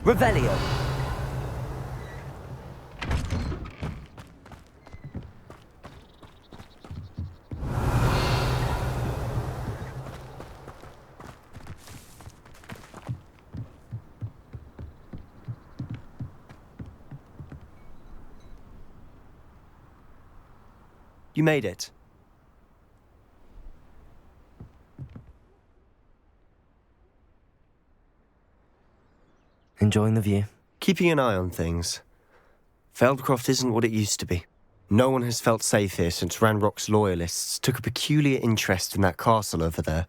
Revelio. You made it. Enjoying the view? Keeping an eye on things. Feldcroft isn't what it used to be. No one has felt safe here since Ranrock's loyalists took a peculiar interest in that castle over there.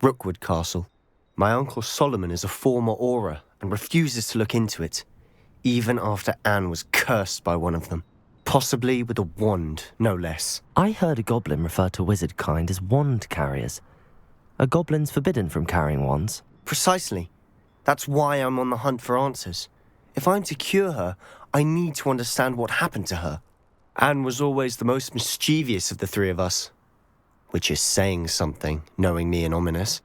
Rookwood Castle. My uncle Solomon is a former Auror and refuses to look into it, even after Anne was cursed by one of them. Possibly with a wand, no less. I heard a goblin refer to wizard kind as wand carriers. Are goblins forbidden from carrying wands? Precisely. That's why I'm on the hunt for answers. If I'm to cure her, I need to understand what happened to her. Anne was always the most mischievous of the three of us. Which is saying something, knowing me and Ominous.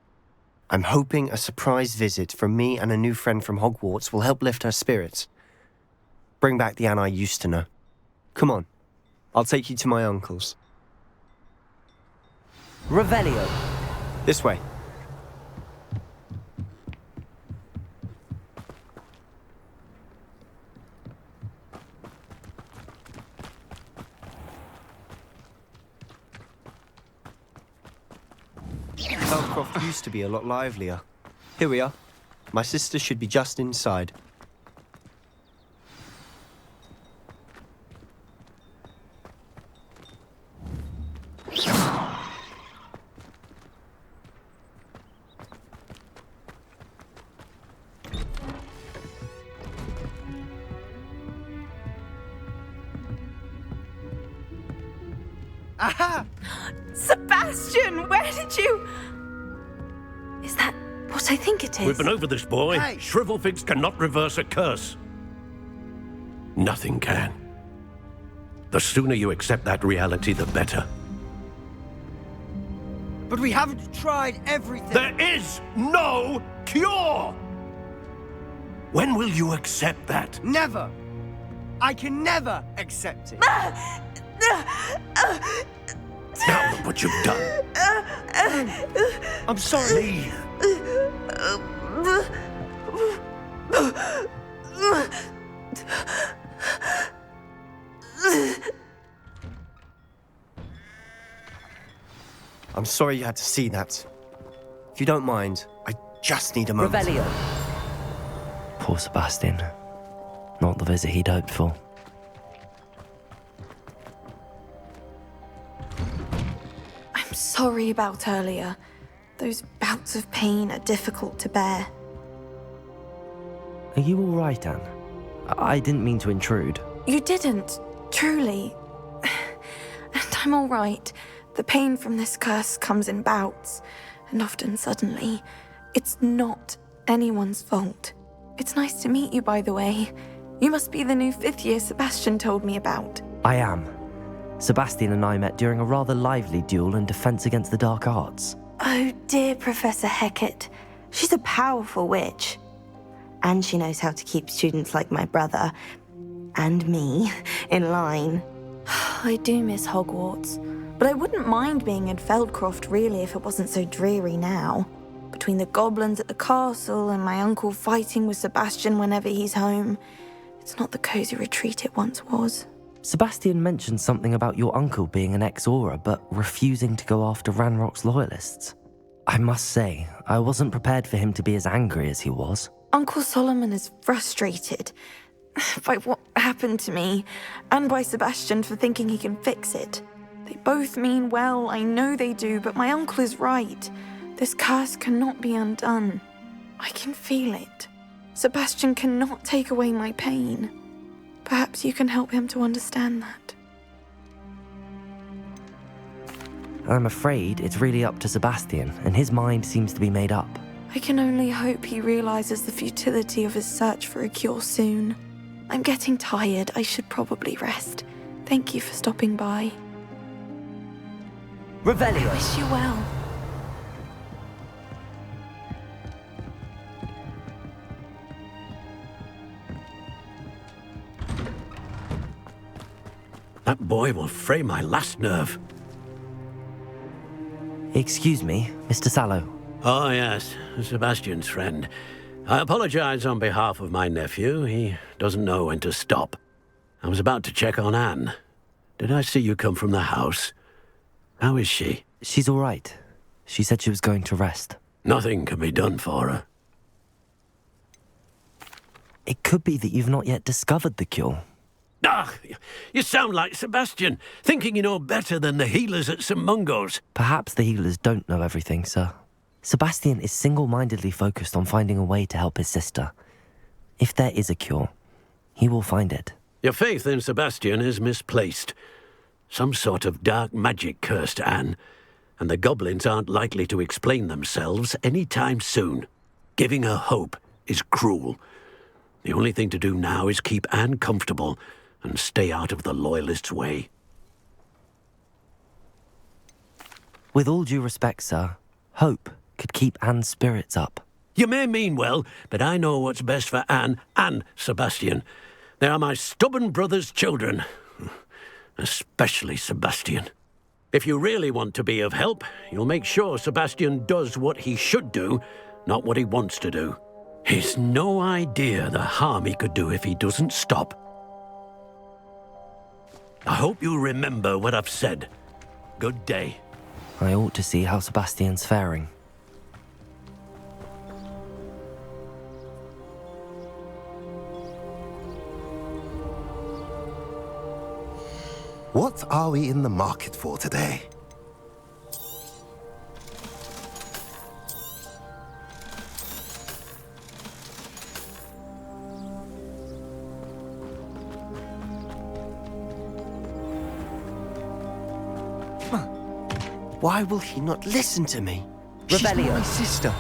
I'm hoping a surprise visit from me and a new friend from Hogwarts will help lift her spirits. Bring back the Anne I used to know. Come on, I'll take you to my uncle's. Revelio. This way. Feldcroft used to be a lot livelier. Here we are. My sister should be just inside. Aha! Sebastian, where did you... Is that what I think it is? We've been over this, boy. Hey. Shrivelfigs cannot reverse a curse. Nothing can. The sooner you accept that reality, the better. But we haven't tried everything. There is no cure! When will you accept that? Never! I can never accept it. Now look what you've done. I'm sorry. Leave. I'm sorry you had to see that. If you don't mind, I just need a moment. Revelio. Poor Sebastian. Not the visit he'd hoped for. I'm sorry about earlier. Those bouts of pain are difficult to bear. Are you all right, Anne? I didn't mean to intrude. You didn't, truly. And I'm all right. The pain from this curse comes in bouts, and often suddenly. It's not anyone's fault. It's nice to meet you, by the way. You must be the new 5th year Sebastian told me about. I am. Sebastian and I met during a rather lively duel in defense against the dark arts. Oh, dear Professor Hecat. She's a powerful witch. And she knows how to keep students like my brother, and me, in line. I do miss Hogwarts, but I wouldn't mind being in Feldcroft, really, if it wasn't so dreary now. Between the goblins at the castle and my uncle fighting with Sebastian whenever he's home, it's not the cozy retreat it once was. Sebastian mentioned something about your uncle being an ex-Auror, but refusing to go after Ranrock's loyalists. I must say, I wasn't prepared for him to be as angry as he was. Uncle Solomon is frustrated by what happened to me, and by Sebastian for thinking he can fix it. They both mean well, I know they do, but my uncle is right. This curse cannot be undone. I can feel it. Sebastian cannot take away my pain. Perhaps you can help him to understand that. I'm afraid it's really up to Sebastian, and his mind seems to be made up. I can only hope he realizes the futility of his search for a cure soon. I'm getting tired. I should probably rest. Thank you for stopping by. Revelio. Wish you well. That boy will fray my last nerve. Excuse me, Mr. Sallow. Oh, yes, Sebastian's friend. I apologize on behalf of my nephew. He doesn't know when to stop. I was about to check on Anne. Did I see you come from the house? How is she? She's all right. She said she was going to rest. Nothing can be done for her. It could be that you've not yet discovered the cure. Ah, you sound like Sebastian, thinking you know better than the healers at St. Mungo's. Perhaps the healers don't know everything, sir. Sebastian is single-mindedly focused on finding a way to help his sister. If there is a cure, he will find it. Your faith in Sebastian is misplaced. Some sort of dark magic cursed Anne, and the goblins aren't likely to explain themselves any time soon. Giving her hope is cruel. The only thing to do now is keep Anne comfortable and stay out of the Loyalists' way. With all due respect, sir, hope could keep Anne's spirits up. You may mean well, but I know what's best for Anne and Sebastian. They are my stubborn brother's children. Especially Sebastian. If you really want to be of help, you'll make sure Sebastian does what he should do, not what he wants to do. He's no idea the harm he could do if he doesn't stop. I hope you remember what I've said. Good day. I ought to see how Sebastian's faring. What are we in the market for today? Why will he not listen to me? She's Rebellion. my sister.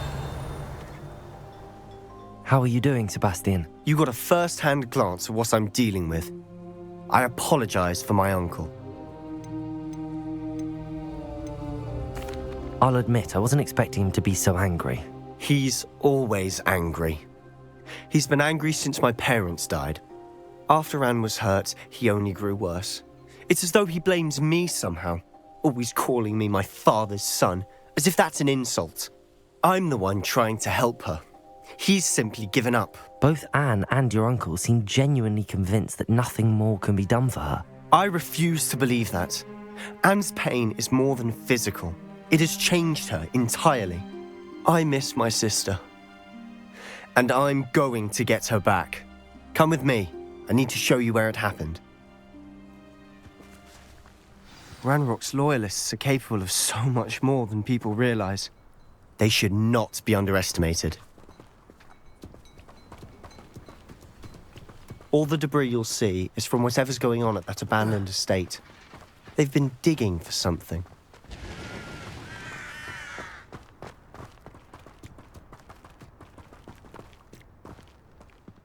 How are you doing, Sebastian? You got a first-hand glance at what I'm dealing with. I apologize for my uncle. I'll admit, I wasn't expecting him to be so angry. He's always angry. He's been angry since my parents died. After Anne was hurt, he only grew worse. It's as though he blames me somehow, always calling me my father's son, as if that's an insult. I'm the one trying to help her. He's simply given up. Both Anne and your uncle seem genuinely convinced that nothing more can be done for her. I refuse to believe that. Anne's pain is more than physical. It has changed her entirely. I miss my sister. And I'm going to get her back. Come with me. I need to show you where it happened. Ranrock's loyalists are capable of so much more than people realize. They should not be underestimated. All the debris you'll see is from whatever's going on at that abandoned estate. They've been digging for something.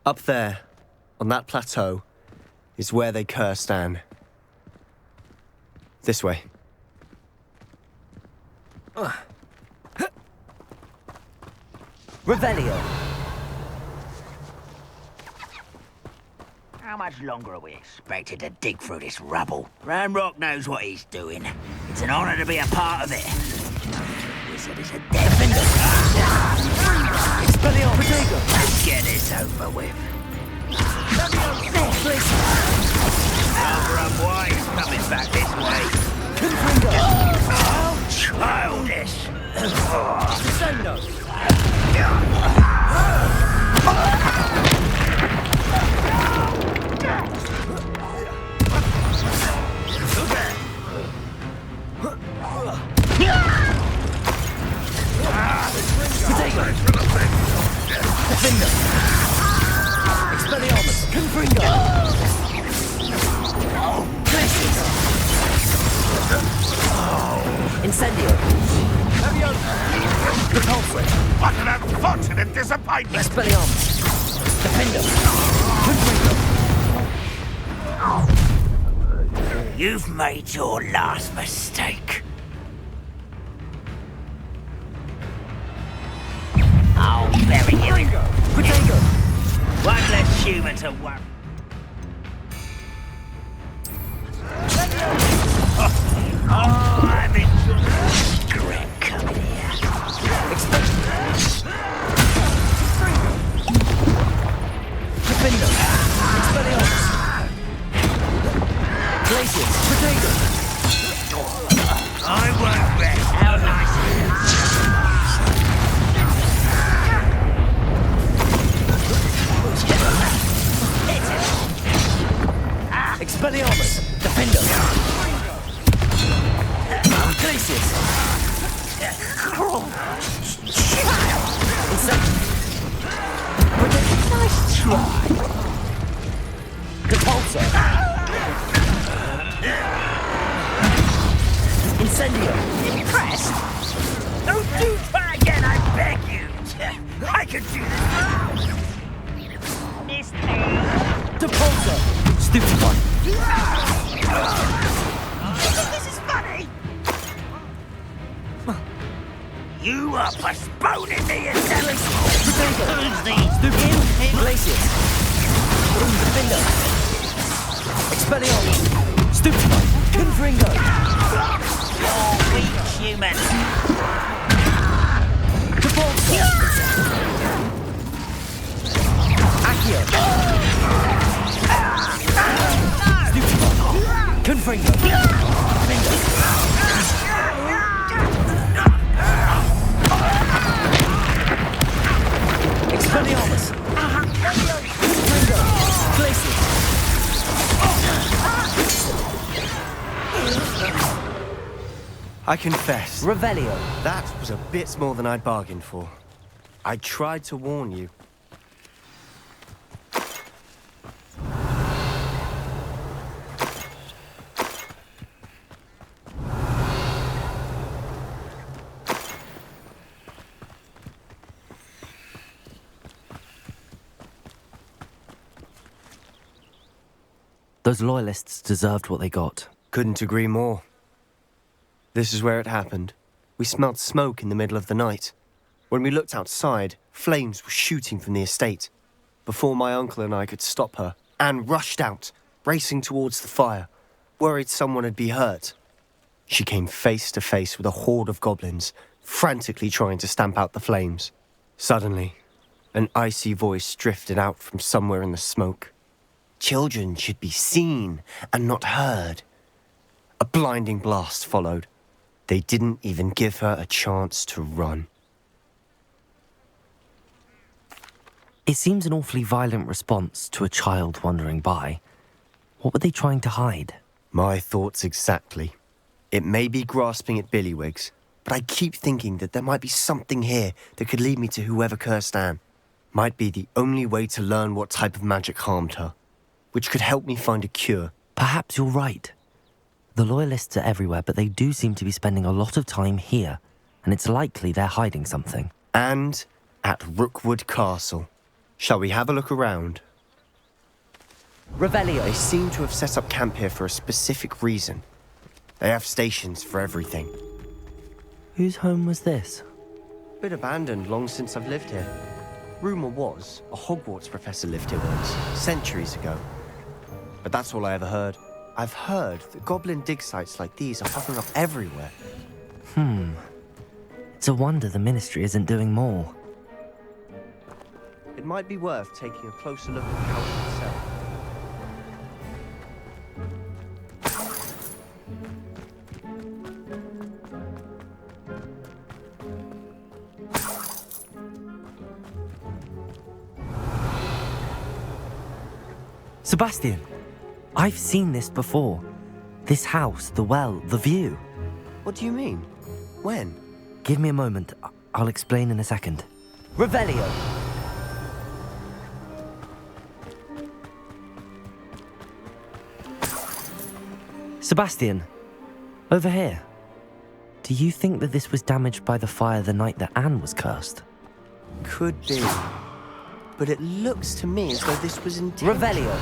Up there, on that plateau, is where they cursed Anne. This way. Revelio! How much longer are we expected to dig through this rubble? Ranrock knows what he's doing. It's an honor to be a part of it. Wizard is a defender. Let's get this over with. Albert Wise coming back this way. Oh, childish. Incendio! What an unfortunate disappointment! Expelliarmus! Defender! You've made your last mistake. I'll bury you. One less human to worry. Expelliarmus! Defender! Glacius! Nice try! Repulsor! Incendio! Impressed? Don't do try again, I beg you! I can do this! Depulsor! Stupefy! You think this is funny? You are postponing the inevitable! Who's these? Glacius! Defender! Expelliarmus! Stupefy! Confringo! You're weak, human! Depulsor! Accio! Stupefy! Confringo! Expelliarmus! Confringo! Glacius! I confess, Revelio! that was a bit more than I'd bargained for. I tried to warn you. Those loyalists deserved what they got. Couldn't agree more. This is where it happened. We smelled smoke in the middle of the night. When we looked outside, flames were shooting from the estate. Before my uncle and I could stop her, Anne rushed out, racing towards the fire, worried someone had been hurt. She came face to face with a horde of goblins, frantically trying to stamp out the flames. Suddenly, an icy voice drifted out from somewhere in the smoke. Children should be seen and not heard. A blinding blast followed. They didn't even give her a chance to run. It seems an awfully violent response to a child wandering by. What were they trying to hide? My thoughts exactly. It may be grasping at Billywigs, but I keep thinking that there might be something here that could lead me to whoever cursed Anne. Might be the only way to learn what type of magic harmed her, which could help me find a cure. Perhaps you're right. The loyalists are everywhere, but they do seem to be spending a lot of time here, and it's likely they're hiding something. And at Rookwood Castle. Shall we have a look around? Revelio! They seem to have set up camp here for a specific reason. They have stations for everything. Whose home was this? Been abandoned long since I've lived here. Rumour was a Hogwarts professor lived here once, centuries ago. But that's all I ever heard. I've heard that goblin dig sites like these are popping up everywhere. It's a wonder the Ministry isn't doing more. It might be worth taking a closer look at the house itself. Sebastian, I've seen this before. This house, the well, the view. What do you mean? When? Give me a moment. I'll explain in a second. Revelio! Sebastian, over here. Do you think that this was damaged by the fire the night that Anne was cursed? Could be. But it looks to me as though this was intentional. Revelio!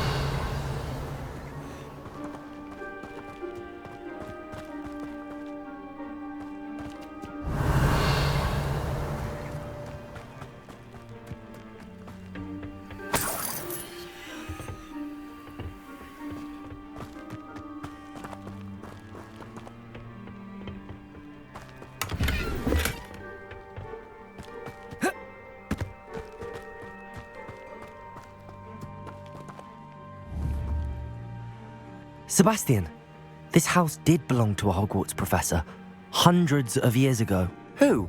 Sebastian, this house did belong to a Hogwarts professor, hundreds of years ago. Who?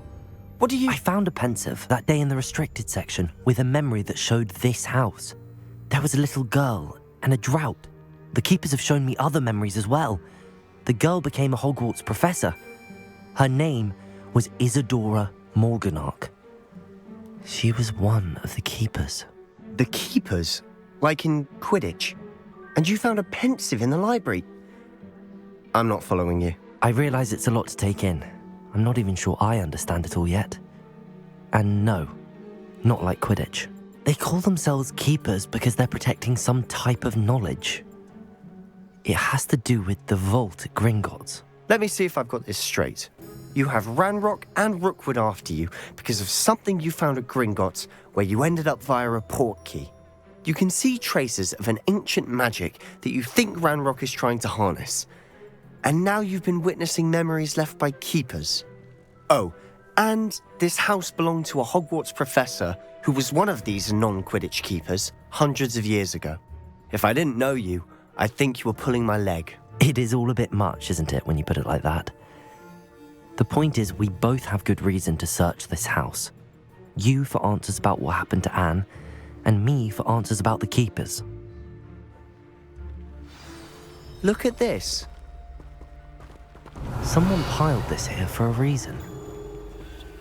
What do you... I found a pensive that day in the restricted section with a memory that showed this house. There was a little girl and a drought. The Keepers have shown me other memories as well. The girl became a Hogwarts professor. Her name was Isadora Morganach. She was one of the Keepers. The Keepers? Like in Quidditch? And you found a pensive in the library? I'm not following you. I realise it's a lot to take in. I'm not even sure I understand it all yet. And no, not like Quidditch. They call themselves Keepers because they're protecting some type of knowledge. It has to do with the vault at Gringotts. Let me see if I've got this straight. You have Ranrock and Rookwood after you because of something you found at Gringotts where you ended up via a portkey. You can see traces of an ancient magic that you think Ranrock is trying to harness. And now you've been witnessing memories left by Keepers. Oh, and this house belonged to a Hogwarts professor who was one of these non-Quidditch Keepers hundreds of years ago. If I didn't know you, I'd think you were pulling my leg. It is all a bit much, isn't it, when you put it like that? The point is, we both have good reason to search this house. You for answers about what happened to Anne, and me for answers about the Keepers. Look at this. Someone piled this here for a reason.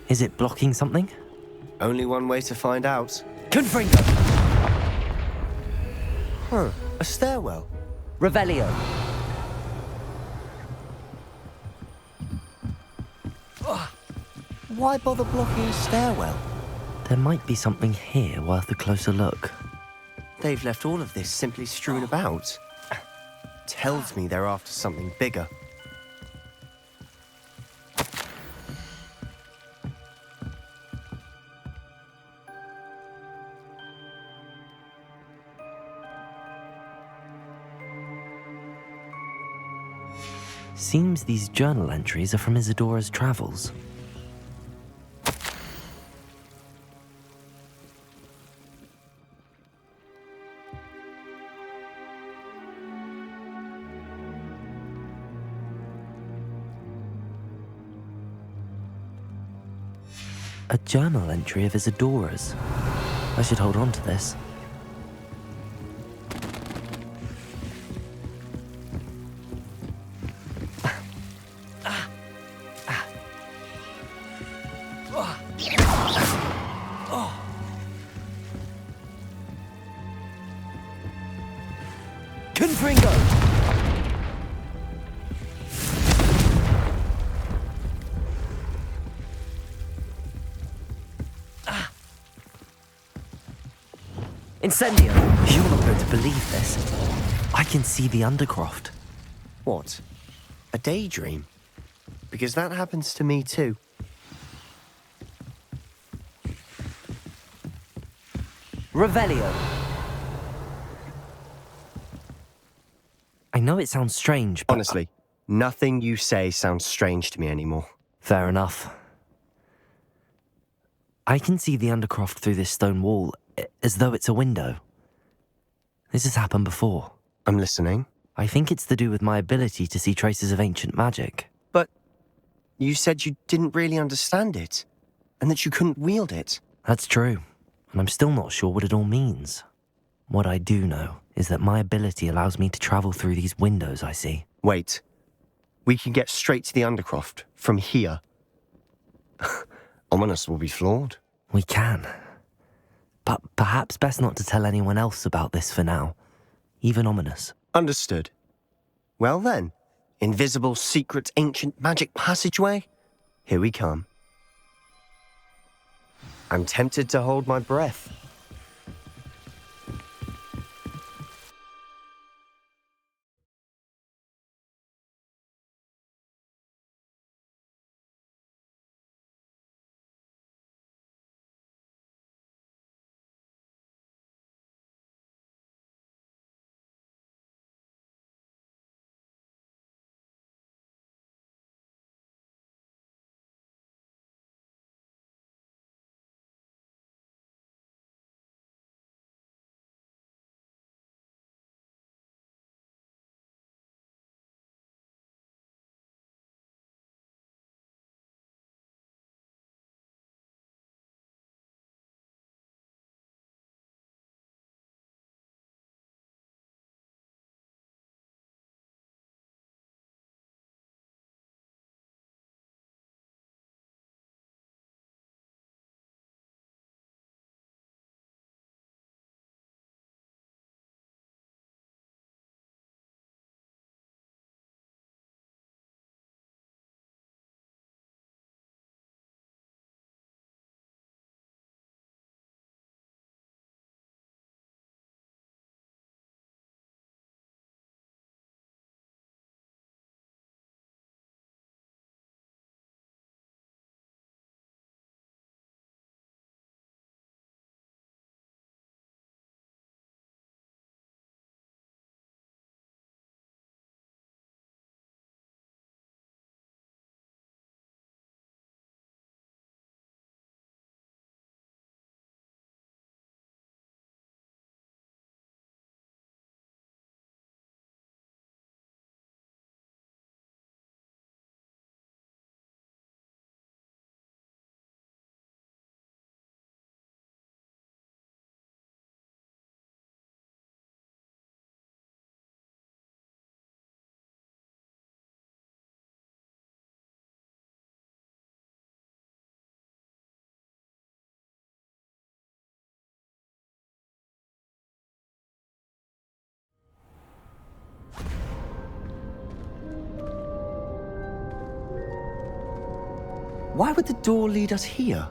Is it blocking something? Only one way to find out. Confringo! Huh, a stairwell. Revelio! Why bother blocking a stairwell? There might be something here worth a closer look. They've left all of this simply strewn about. Tells me they're after something bigger. Seems these journal entries are from Isadora's travels. A journal entry of Isadora's. I should hold on to this. Confringo! Incendio! You're not going to believe this. I can see the Undercroft. What? A daydream? Because that happens to me too. Revelio! I know it sounds strange, but... Honestly, nothing you say sounds strange to me anymore. Fair enough. I can see the Undercroft through this stone wall, as though it's a window. This has happened before. I'm listening. I think it's to do with my ability to see traces of ancient magic. But you said you didn't really understand it, and that you couldn't wield it. That's true, and I'm still not sure what it all means. What I do know is that my ability allows me to travel through these windows I see. Wait. We can get straight to the Undercroft from here. Ominous will be flawed. We can. But perhaps best not to tell anyone else about this for now. Even Ominous. Understood. Well then, invisible, secret, ancient magic passageway? Here we come. I'm tempted to hold my breath. Why would the door lead us here?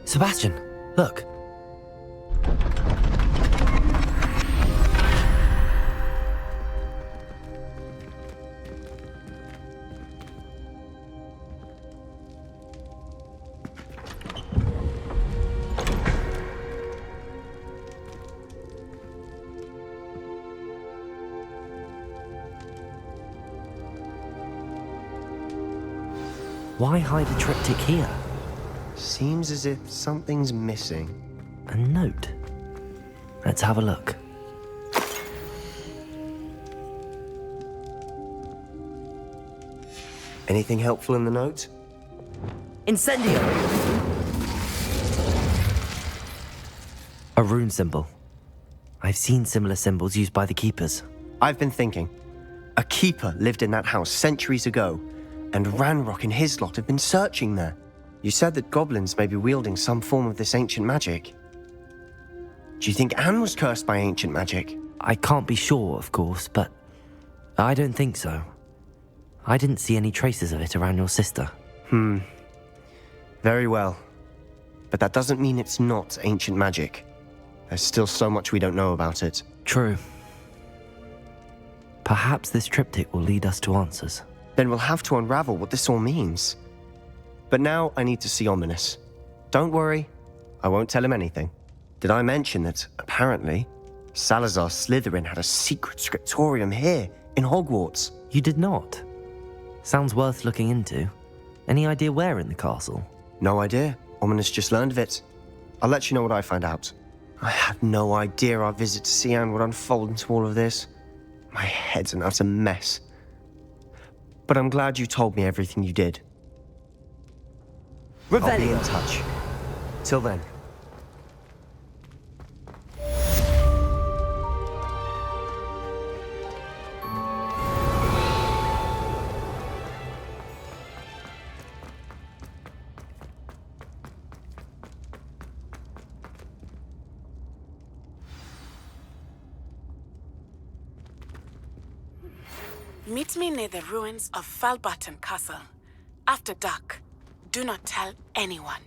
Sebastian, look. Why hide a triptych here? Seems as if something's missing. A note. Let's have a look. Anything helpful in the note? Incendio! A rune symbol. I've seen similar symbols used by the keepers. I've been thinking. A keeper lived in that house centuries ago, and Ranrock and his lot have been searching there. You said that goblins may be wielding some form of this ancient magic. Do you think Anne was cursed by ancient magic? I can't be sure, of course, but I don't think so. I didn't see any traces of it around your sister. Very well. But that doesn't mean it's not ancient magic. There's still so much we don't know about it. True. Perhaps this triptych will lead us to answers. Then we'll have to unravel what this all means. But now I need to see Ominous. Don't worry, I won't tell him anything. Did I mention that, apparently, Salazar Slytherin had a secret scriptorium here in Hogwarts? You did not. Sounds worth looking into. Any idea where in the castle? No idea. Ominous just learned of it. I'll let you know what I find out. I had no idea our visit to see Anne would unfold into all of this. My head's an utter mess. But I'm glad you told me everything you did. I'll be in touch. Till then. Meet me near the ruins of Falbaton Castle. After dark. Do not tell anyone.